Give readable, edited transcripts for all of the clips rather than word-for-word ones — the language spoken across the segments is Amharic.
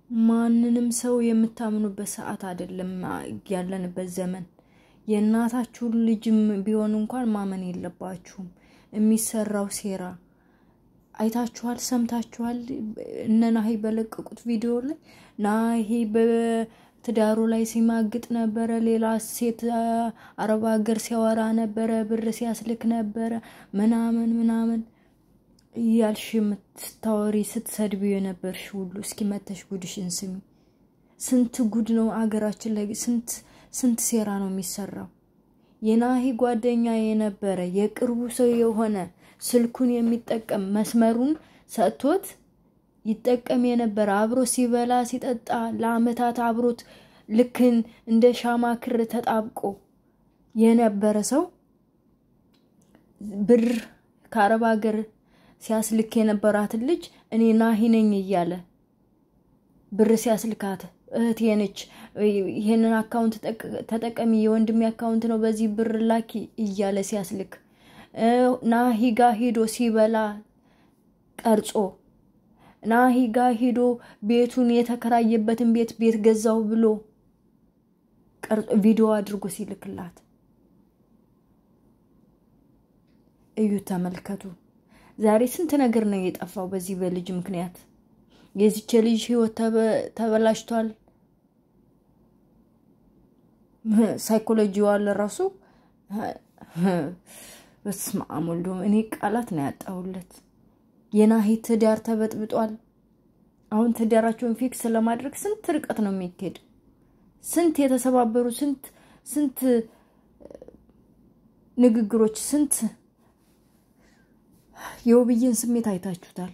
ማንንም ሰው የምታምኑበት ሰዓት አይደለም ያለንበት ዘመን የእናታችሁ ልጅም ቢሆን እንኳን ማመን የለባችሁም የሚሰራው ሴራ አይታችኋል ሰምታችኋል እነናሂ በለቀቁት ቪዲዮ ላይ ናሂ በትዳሩ ላይ ሲማግጥ ነበር ሌላ ሴት አረብ ሀገር ሲያወራ ነበር ብር ሲያስልክ ነበር ምናምን ያልሽ ምትታወሪ ስትሰድቢው የነበርሽ ሁሉ እስኪ መተሽ ጉድሽን ስሚ ስንት ጉድ ነው አገራችን ላይ ስንት ሴራ ነው የሚሰራው የናሂ ጓደኛ የነበረ የቅርቡ ሰው የሆነ ስልኩን የሚጠቀም መስመሩን ሰጥቶት ይጠቀም የነበረ አብሮ ሲበላ ሲጠጣ ለአመታት አብሮት ልክን እንደ ሻማ ክር ተጣብቆ የነበረ ሰው ብር ከአረብ ሀገር ሲያስልክ የነበራት ልጅ እኔ ናሂ ነኝ እያለ ብር ሲያስልካት እህቴ ነች ይሄንን አካውንት ተጠቀሚ የወንድሜ አካውንት ነው በዚህ ብር ላኪ እያለ ሲያስልክ ናሂ ጋ ሄዶ ሲበላ ቀርጾ ናሂ ጋ ሄዶ ቤቱን የተከራየበትን ቤት ገዛው ብሎ ቀርጾ ቪዲዮ አድርጎ ሲልክላት እዩ ተመልከቱ ዛሬ ስንት ነገር ነው የጠፋው በዚህ በልጅ ምክንያት የዚች ልጅ ህይወት ተበላሽቷል ሳይኮሎጂው አለ ራሱ በስመ አብ ወልድ እኔ ቃላት ነው ያጣውለት የናሂ ትዳር ተበጥብጧል አሁን ትዳራቸውን ፊክስ ለማድረግ ስንት ርቀት ነው የሚሄድ ስንት የተሰባበሩ ስንት ንግግሮች ስንት የውብዬን ስሜት አይታችሁታል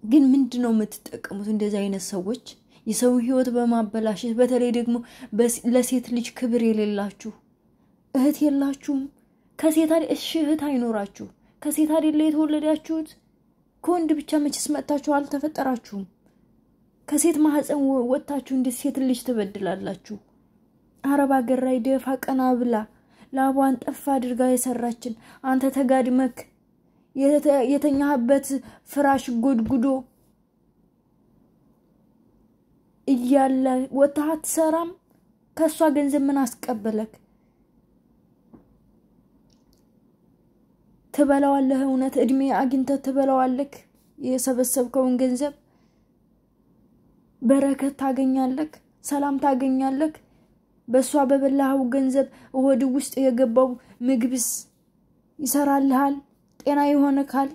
ግን ምንድነው የምትጠቀሙት እንደዚህ አይነት ሰዎች የሰው ህይወት በማበላሸት በተለይ ደግሞ ለሴት ልጅ ክብር የሌላችሁ እህት የላችሁም ከሴት አይደል እሺ እህት አይኖራችሁ ከሴት አይደል የተወለዳችሁት ከወንድ ብቻ መችስ መጣችሁ አልተፈጠራችሁም ከሴት ማህፀን ወጣችሁ እንደ ሴት ልጅ ተበድላላችሁ አረብ ሀገር ላይ ደፋ ቀና ብላ ላቧን ጠፋ አድርጋ የሰራችን አንተ ተጋድመክ የተኛህበት ፍራሽ ጉድጉዶ እያለ ወጣት ሰራም ከሷ ገንዘብ ምን አስቀበለክ ተበላዋለህ እውነት እድሜ አግንተ ተበላዋለክ የሰበሰብከውን ገንዘብ በረከት ታገኛለክ ሰላም ታገኛለክ በሷ በበላው ገንዘብ ወድ ውስጥ የገባው ምግብስ ይሰራልሃል ጤና ይሆነካል